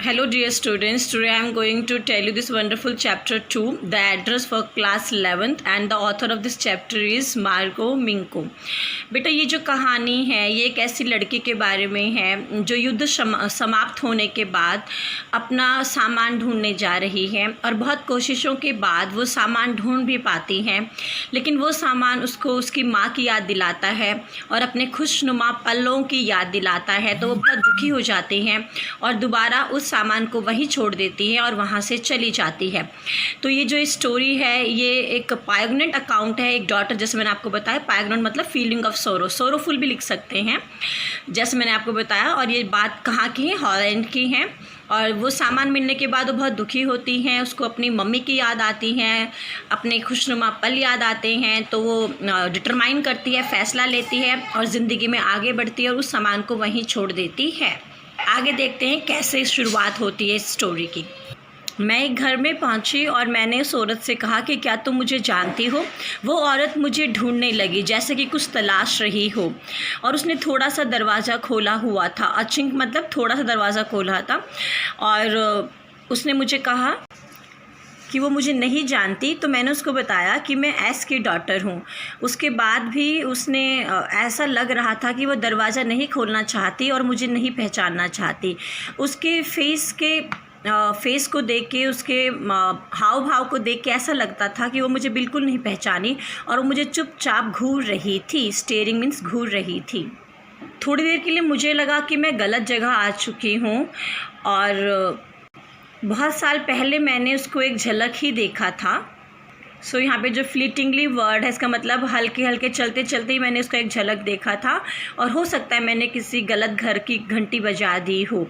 Hello dear students, today I am going to tell you this wonderful chapter 2, the address for class 11th, and the author of this chapter is Margot Minko. बेटा ये जो कहानी है ये एक ऐसी लड़की के बारे में है जो युद्ध समाप्त होने के बाद अपना सामान ढूंढने जा रही है और बहुत कोशिशों के बाद वो सामान ढूंढ भी पाती है, लेकिन वो सामान उसको उसकी माँ की याद दिलाता है और अपने खुशनुमा पलों की याद दिलाता है, तो वो बहुत दुखी हो जाती हैं और दोबारा उस सामान को वहीं छोड़ देती है और वहाँ से चली जाती है। तो ये जो स्टोरी है ये एक पायग्नेंट अकाउंट है, एक डॉटर, जैसे मैंने आपको बताया, पायग्नेंट मतलब फीलिंग ऑफ सोरो, सोरोफुल भी लिख सकते हैं जैसे मैंने आपको बताया। और ये बात कहाँ की है? हॉलैंड की है। और वो सामान मिलने के बाद वो बहुत दुखी होती हैं, उसको अपनी मम्मी की याद आती हैं, अपने खुशनुमा पल याद आते हैं, तो वो डिटरमाइन करती है, फ़ैसला लेती है और ज़िंदगी में आगे बढ़ती है और उस सामान को वहीं छोड़ देती है। आगे देखते हैं कैसे शुरुआत होती है इस स्टोरी की। मैं एक घर में पहुंची और मैंने उस औरत से कहा कि क्या तुम मुझे जानती हो? वो औरत मुझे ढूंढने लगी जैसे कि कुछ तलाश रही हो, और उसने थोड़ा सा दरवाज़ा खोला हुआ था, अचिंक मतलब थोड़ा सा दरवाज़ा खोला था, और उसने मुझे कहा कि वो मुझे नहीं जानती। तो मैंने उसको बताया कि मैं एस की डॉटर हूँ। उसके बाद भी उसने ऐसा लग रहा था कि वो दरवाज़ा नहीं खोलना चाहती और मुझे नहीं पहचानना चाहती। उसके फेस को देख के, उसके हाव भाव को देख के ऐसा लगता था कि वो मुझे बिल्कुल नहीं पहचानी और वो मुझे चुपचाप घूर रही थी। स्टेयरिंग मीन्स घूर रही थी। थोड़ी देर के लिए मुझे लगा कि मैं गलत जगह आ चुकी हूँ, और बहुत साल पहले मैंने उसको एक झलक ही देखा था। सो यहाँ पे जो फ्लीटिंगली वर्ड है, इसका मतलब हल्के हल्के चलते चलते ही मैंने उसका एक झलक देखा था, और हो सकता है मैंने किसी गलत घर की घंटी बजा दी हो।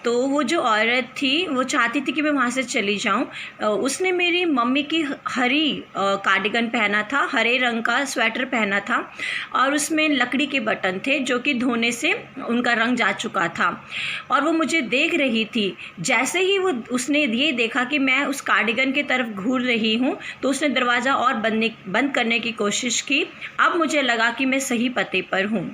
तो वो जो औरत थी वो चाहती थी कि मैं वहाँ से चली जाऊँ। उसने मेरी मम्मी की हरी कार्डिगन पहना था, हरे रंग का स्वेटर पहना था, और उसमें लकड़ी के बटन थे जो कि धोने से उनका रंग जा चुका था, और वो मुझे देख रही थी। जैसे ही उसने ये देखा कि मैं उस कार्डिगन की तरफ घूर रही हूँ तो उसने दरवाज़ा और बंद करने की कोशिश की। अब मुझे लगा कि मैं सही पते पर हूँ।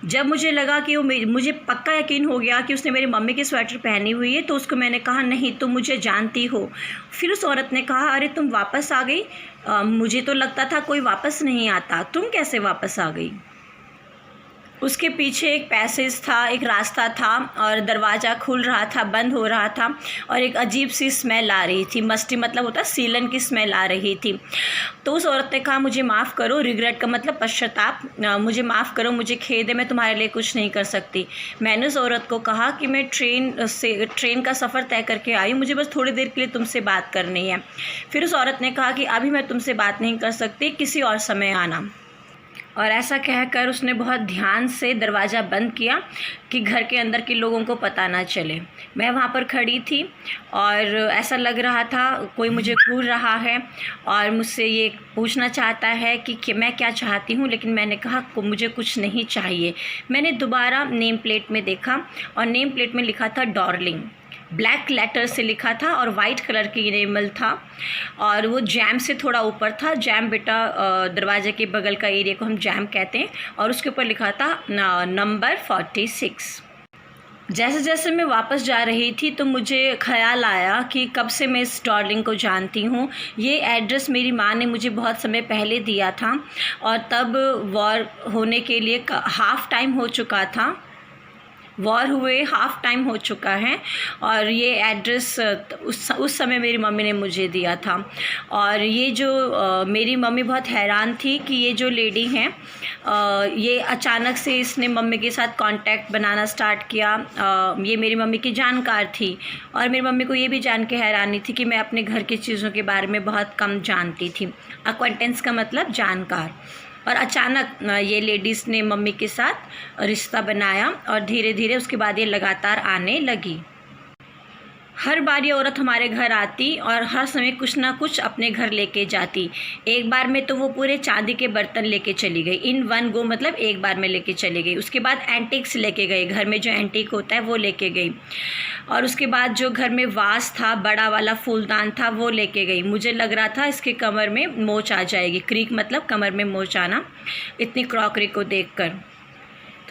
जब मुझे लगा कि मुझे पक्का यकीन हो गया कि उसने मेरी मम्मी की स्वेटर पहनी हुई है, तो उसको मैंने कहा, नहीं तुम मुझे जानती हो। फिर उस औरत ने कहा, अरे तुम वापस आ गई? मुझे तो लगता था कोई वापस नहीं आता, तुम कैसे वापस आ गई? उसके पीछे एक पैसेज था, एक रास्ता था, और दरवाज़ा खुल रहा था, बंद हो रहा था, और एक अजीब सी स्मेल आ रही थी। मस्टी मतलब होता सीलन की स्मेल आ रही थी। तो उस औरत ने कहा, मुझे माफ़ करो, रिग्रेट का मतलब पश्चाताप, मुझे माफ़ करो, मुझे खेद है, मैं तुम्हारे लिए कुछ नहीं कर सकती। मैंने उस औरत को कहा कि मैं ट्रेन का सफ़र तय करके आई हूँ, मुझे बस थोड़ी देर के लिए तुमसे बात करनी है। फिर उस औरत ने कहा कि अभी मैं तुमसे बात नहीं कर सकती, किसी और समय आना। और ऐसा कहकर उसने बहुत ध्यान से दरवाज़ा बंद किया कि घर के अंदर के लोगों को पता ना चले। मैं वहाँ पर खड़ी थी और ऐसा लग रहा था कोई मुझे घूर रहा है और मुझसे ये पूछना चाहता है कि मैं क्या चाहती हूँ, लेकिन मैंने कहा मुझे कुछ नहीं चाहिए। मैंने दोबारा नेम प्लेट में देखा और नेम प्लेट में लिखा था डार्लिंग, ब्लैक लेटर से लिखा था और वाइट कलर की इनेमल था, और वो जैम से थोड़ा ऊपर था। जैम बेटा दरवाजे के बगल का एरिया को हम जैम कहते हैं, और उसके ऊपर लिखा था नंबर 46। जैसे जैसे मैं वापस जा रही थी तो मुझे ख़याल आया कि कब से मैं इस डार्लिंग को जानती हूँ। ये एड्रेस मेरी माँ ने मुझे बहुत समय पहले दिया था, और तब वॉर होने के लिए हाफ़ टाइम हो चुका था, वॉर हुए हाफ़ टाइम हो चुका है, और ये एड्रेस उस समय मेरी मम्मी ने मुझे दिया था। और ये जो मेरी मम्मी बहुत हैरान थी कि ये जो लेडी हैं, ये अचानक से इसने मम्मी के साथ कांटेक्ट बनाना स्टार्ट किया। ये मेरी मम्मी की जानकार थी, और मेरी मम्मी को ये भी जान के हैरानी थी कि मैं अपने घर की चीज़ों के बारे में बहुत कम जानती थी। अक्वेंटेंस का मतलब जानकार। और अचानक ये लेडीज़ ने मम्मी के साथ रिश्ता बनाया, और धीरे धीरे उसके बाद ये लगातार आने लगी। हर बार ये औरत हमारे घर आती और हर समय कुछ ना कुछ अपने घर लेके जाती। एक बार में तो वो पूरे चांदी के बर्तन लेके चली गई, इन वन गो मतलब एक बार में लेके चली गई। उसके बाद एंटिक्स लेके गई, घर में जो एंटिक होता है वो लेके गई, और उसके बाद जो घर में वास था, बड़ा वाला फूलदान था, वो लेके गई। मुझे लग रहा था इसके कमर में मोच आ जाएगी। क्रीक मतलब कमर में मोच आना, इतनी क्रॉकरी को देखकर।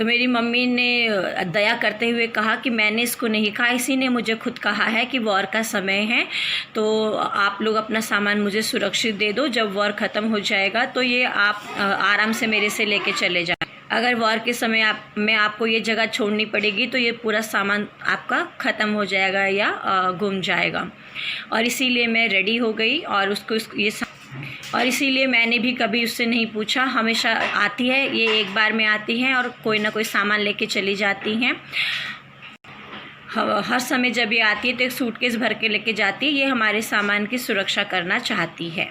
तो मेरी मम्मी ने दया करते हुए कहा कि मैंने इसको नहीं कहा, इसी ने मुझे खुद कहा है कि वॉर का समय है, तो आप लोग अपना सामान मुझे सुरक्षित दे दो, जब वॉर ख़त्म हो जाएगा तो ये आप आराम से मेरे से लेके चले जाएं। अगर वॉर के समय में आपको ये जगह छोड़नी पड़ेगी तो ये पूरा सामान आपका ख़त्म हो जाएगा या गुम जाएगा। और इसीलिए मैं रेडी हो गई और और इसीलिए मैंने भी कभी उससे नहीं पूछा। हमेशा आती है, ये एक बार में आती हैं और कोई ना कोई सामान लेके चली जाती हैं। हर समय जब ये आती है तो एक सूटकेस भर के लेके जाती है। ये हमारे सामान की सुरक्षा करना चाहती है।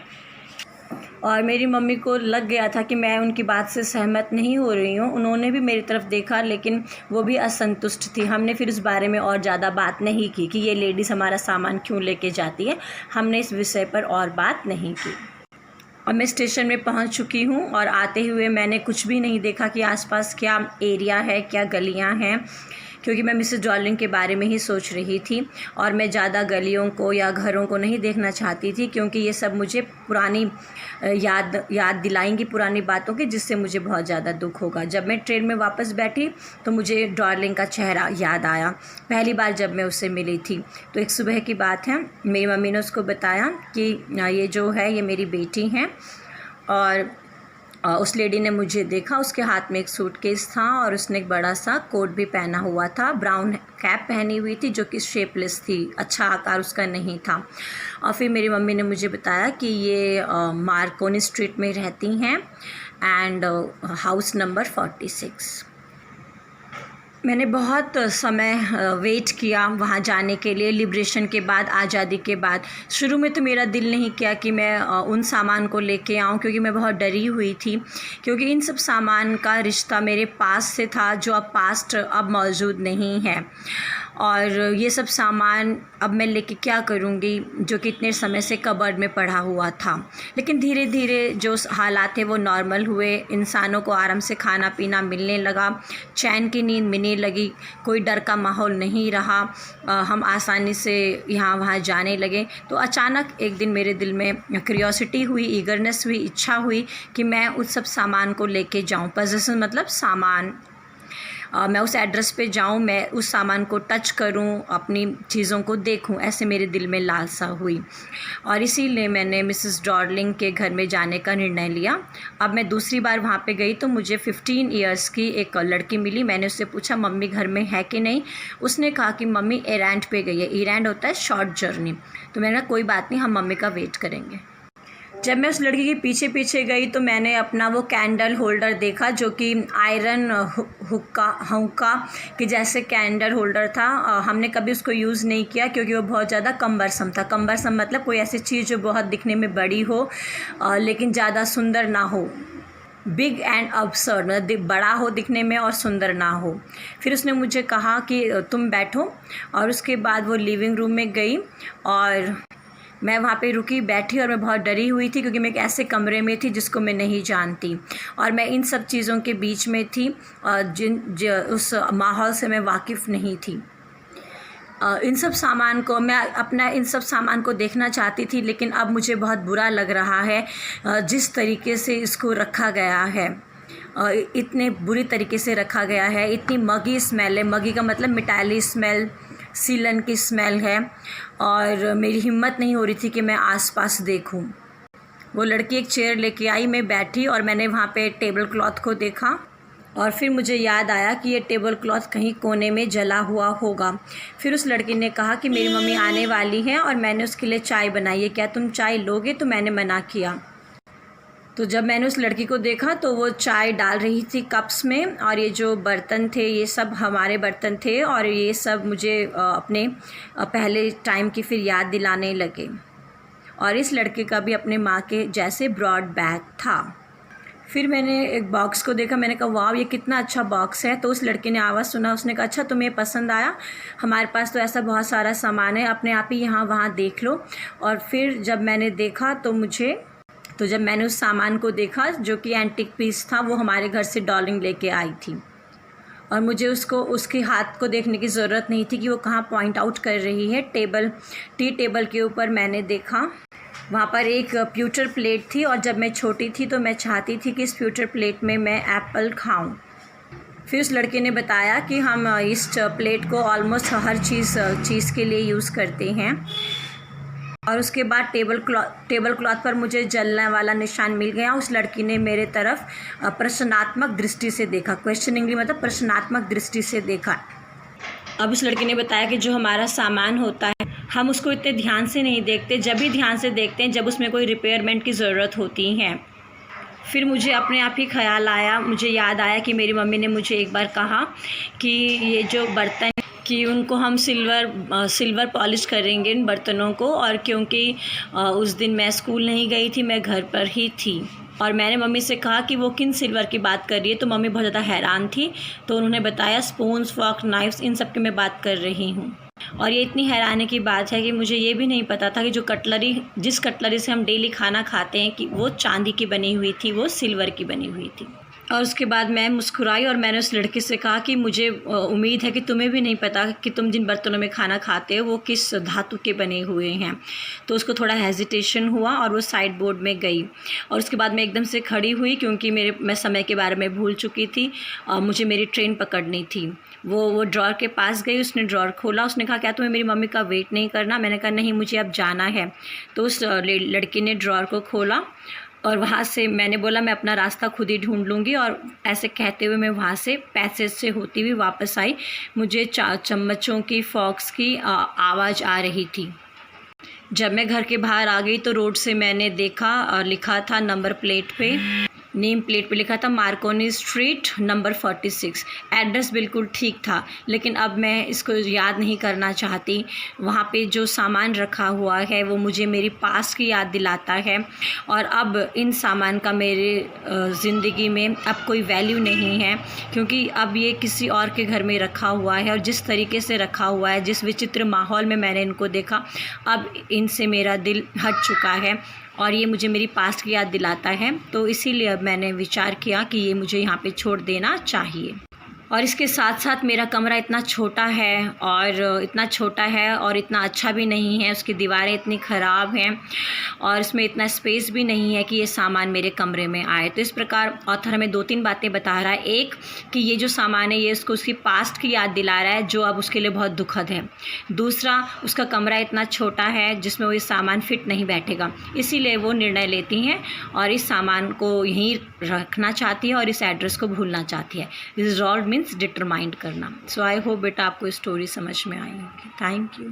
और मेरी मम्मी को लग गया था कि मैं उनकी बात से सहमत नहीं हो रही हूँ। उन्होंने भी मेरी तरफ देखा, लेकिन वो भी असंतुष्ट थी। हमने फिर उस बारे में और ज़्यादा बात नहीं की कि ये लेडीज़ हमारा सामान क्यों लेके जाती है। हमने इस विषय पर और बात नहीं की। और मैं स्टेशन में पहुंच चुकी हूं और आते हुए मैंने कुछ भी नहीं देखा कि आसपास क्या एरिया है, क्या गलियां हैं, क्योंकि मैं मिसेस डॉर्लिंग के बारे में ही सोच रही थी और मैं ज़्यादा गलियों को या घरों को नहीं देखना चाहती थी, क्योंकि ये सब मुझे पुरानी याद दिलाएंगी पुरानी बातों की, जिससे मुझे बहुत ज़्यादा दुख होगा। जब मैं ट्रेन में वापस बैठी तो मुझे डॉर्लिंग का चेहरा याद आया, पहली बार जब मैं उससे मिली थी। तो एक सुबह की बात है, मेरी मम्मी ने उसको बताया कि ये जो है ये मेरी बेटी हैं। और उस लेडी ने मुझे देखा, उसके हाथ में एक सूटकेस था और उसने एक बड़ा सा कोट भी पहना हुआ था, ब्राउन कैप पहनी हुई थी जो कि शेपलेस थी, अच्छा आकार उसका नहीं था। और फिर मेरी मम्मी ने मुझे बताया कि ये मार्कोनी स्ट्रीट में रहती हैं एंड हाउस नंबर 46। मैंने बहुत समय वेट किया वहाँ जाने के लिए। लिबरेशन के बाद, आज़ादी के बाद शुरू में तो मेरा दिल नहीं किया कि मैं उन सामान को लेके आऊँ, क्योंकि मैं बहुत डरी हुई थी, क्योंकि इन सब सामान का रिश्ता मेरे पास से था जो अब पास्ट अब मौजूद नहीं है। और ये सब सामान अब मैं लेके क्या करूँगी जो कि इतने समय से कबर्ड में पड़ा हुआ था। लेकिन धीरे धीरे जो हालात थे वो नॉर्मल हुए, इंसानों को आराम से खाना पीना मिलने लगा, चैन की नींद मिलने लगी, कोई डर का माहौल नहीं रहा, हम आसानी से यहाँ वहाँ जाने लगे। तो अचानक एक दिन मेरे दिल में क्यूरियोसिटी हुई, ईगरनेस हुई, इच्छा हुई कि मैं उस सब सामान को लेके जाऊँ। पोजेशन मतलब सामान, मैं उस एड्रेस पे जाऊँ, मैं उस सामान को टच करूँ, अपनी चीज़ों को देखूँ, ऐसे मेरे दिल में लालसा हुई। और इसीलिए मैंने मिसेस डॉर्लिंग के घर में जाने का निर्णय लिया। अब मैं दूसरी बार वहाँ पे गई तो मुझे 15 इयर्स की एक लड़की मिली। मैंने उससे पूछा मम्मी घर में है कि नहीं। उसने कहा कि मम्मी एरेंट पे गई है। एरेंट होता है शॉर्ट जर्नी। तो मैंने कहा कोई बात नहीं, हम मम्मी का वेट करेंगे। जब मैं उस लड़की के पीछे पीछे गई तो मैंने अपना वो कैंडल होल्डर देखा जो कि आयरन हुक्का कि जैसे कैंडल होल्डर था। हमने कभी उसको यूज़ नहीं किया क्योंकि वो बहुत ज़्यादा कम्बरसम था। कम्बरसम मतलब कोई ऐसी चीज़ जो बहुत दिखने में बड़ी हो लेकिन ज़्यादा सुंदर ना हो। बिग एंड अब्सर्ड मतलब बड़ा हो दिखने में और सुंदर ना हो। फिर उसने मुझे कहा कि तुम बैठो, और उसके बाद वो लिविंग रूम में गई और मैं वहाँ पे रुकी, बैठी, और मैं बहुत डरी हुई थी क्योंकि मैं एक ऐसे में थी जिसको मैं नहीं जानती और मैं इन सब चीज़ों के बीच में थी उस माहौल से मैं वाकिफ़ नहीं थी। इन सब सामान को इन सब सामान को देखना चाहती थी, लेकिन अब मुझे बहुत बुरा लग रहा है जिस तरीके से इसको रखा गया है। इतने बुरी तरीके से रखा गया है, इतनी मगी स्मेल है। मगी का मतलब मिटाली स्मेल, सीलन की स्मेल है, और मेरी हिम्मत नहीं हो रही थी कि मैं आसपास देखूं। वो लड़की एक चेयर लेके आई, मैं बैठी और मैंने वहाँ पे टेबल क्लॉथ को देखा और फिर मुझे याद आया कि ये टेबल क्लॉथ कहीं कोने में जला हुआ होगा। फिर उस लड़की ने कहा कि मेरी मम्मी आने वाली है और मैंने उसके लिए चाय बनाई है, क्या तुम चाय लोगे? तो मैंने मना किया। तो जब मैंने उस लड़की को देखा तो वो चाय डाल रही थी कप्स में, और ये जो बर्तन थे ये सब हमारे बर्तन थे, और ये सब मुझे अपने पहले टाइम की फिर याद दिलाने लगे। और इस लड़के का भी अपने माँ के जैसे ब्रॉड बैक था। फिर मैंने एक बॉक्स को देखा, मैंने कहा वाह ये कितना अच्छा बॉक्स है। तो उस लड़के ने आवाज़ सुना, उसने कहा अच्छा तुम्हें पसंद आया, हमारे पास तो ऐसा बहुत सारा सामान है, अपने आप ही यहाँ वहाँ देख लो। और फिर जब मैंने देखा तो जब मैंने उस सामान को देखा जो कि एंटीक पीस था, वो हमारे घर से डॉर्लिंग लेके आई थी, और मुझे उसके हाथ को देखने की ज़रूरत नहीं थी कि वो कहाँ पॉइंट आउट कर रही है। टी टेबल के ऊपर मैंने देखा, वहाँ पर एक प्यूटर प्लेट थी, और जब मैं छोटी थी तो मैं चाहती थी कि इस प्यूटर प्लेट में मैं एप्पल खाऊं। फिर उस लड़के ने बताया कि हम इस प्लेट को ऑलमोस्ट हर चीज़ के लिए यूज़ करते हैं। और उसके बाद टेबल क्लॉथ पर मुझे जलने वाला निशान मिल गया। उस लड़की ने मेरे तरफ प्रश्नात्मक दृष्टि से देखा। क्वेश्चनिंगली मतलब प्रश्नात्मक दृष्टि से देखा। अब उस लड़की ने बताया कि जो हमारा सामान होता है हम उसको इतने ध्यान से नहीं देखते, जब भी ध्यान से देखते हैं जब उसमें कोई रिपेयरमेंट की ज़रूरत होती है। फिर मुझे अपने आप ही ख्याल आया, मुझे याद आया कि मेरी मम्मी ने मुझे एक बार कहा कि ये जो बर्तन कि उनको हम सिल्वर पॉलिश करेंगे इन बर्तनों को। और क्योंकि उस दिन मैं स्कूल नहीं गई थी, मैं घर पर ही थी। और मैंने मम्मी से कहा कि वो किन सिल्वर की बात कर रही है, तो मम्मी बहुत ज़्यादा हैरान थी। तो उन्होंने बताया स्पून्स, फॉर्क, नाइफ्स, इन सब की मैं बात कर रही हूँ। और ये इतनी हैरानी की बात है कि मुझे ये भी नहीं पता था कि जिस कटलरी से हम डेली खाना खाते हैं कि वो चांदी की बनी हुई थी, वो सिल्वर की बनी हुई थी। और उसके बाद मैं मुस्कुराई और मैंने उस लड़के से कहा कि मुझे उम्मीद है कि तुम्हें भी नहीं पता कि तुम जिन बर्तनों में खाना खाते हो वो किस धातु के बने हुए हैं। तो उसको थोड़ा हेजिटेशन हुआ और वो साइड बोर्ड में गई। और उसके बाद मैं एकदम से खड़ी हुई क्योंकि मैं समय के बारे में भूल चुकी थी और मुझे मेरी ट्रेन पकड़नी थी। वो ड्रॉर के पास गई, उसने ड्रॉर खोला, उसने कहा क्या तुम्हें मेरी मम्मी का वेट नहीं करना? मैंने कहा नहीं, मुझे अब जाना है। तो उस लड़की ने ड्रॉर को खोला और वहाँ से मैंने बोला मैं अपना रास्ता खुद ही ढूंढ लूँगी। और ऐसे कहते हुए मैं वहाँ से पैसेज से होती हुई वापस आई। मुझे चम्मचों की, फॉक्स की आवाज़ आ रही थी। जब मैं घर के बाहर आ गई तो रोड से मैंने देखा और लिखा था नंबर प्लेट पे, नेम प्लेट पे लिखा था मार्कोनी स्ट्रीट नंबर 46। एड्रेस बिल्कुल ठीक था, लेकिन अब मैं इसको याद नहीं करना चाहती। वहाँ पे जो सामान रखा हुआ है वो मुझे मेरी पास्ट की याद दिलाता है। और अब इन सामान का मेरे ज़िंदगी में अब कोई वैल्यू नहीं है, क्योंकि अब ये किसी और के घर में रखा हुआ है। और जिस तरीके से रखा हुआ है, जिस विचित्र माहौल में मैंने इनको देखा, अब इनसे मेरा दिल हट चुका है और ये मुझे मेरी पास्ट की याद दिलाता है। तो इसीलिए अब मैंने विचार किया कि ये मुझे यहाँ पे छोड़ देना चाहिए। और इसके साथ साथ मेरा कमरा इतना छोटा है और इतना अच्छा भी नहीं है। उसकी दीवारें इतनी ख़राब हैं और इसमें इतना स्पेस भी नहीं है कि ये सामान मेरे कमरे में आए। तो इस प्रकार ऑथर हमें 2-3 बातें बता रहा है। एक कि ये जो सामान है ये उसको उसकी पास्ट की याद दिला रहा है, जो अब उसके लिए बहुत दुखद है। दूसरा, उसका कमरा इतना छोटा है जिसमें वो ये सामान फिट नहीं बैठेगा, इसीलिए वो निर्णय लेती हैं और इस सामान को यहीं रखना चाहती है और इस एड्रेस को भूलना चाहती है। रिजॉल्व मीन्स डिटरमाइंड करना। सो आई होप बेटा आपको स्टोरी समझ में आई होगी। Thank you.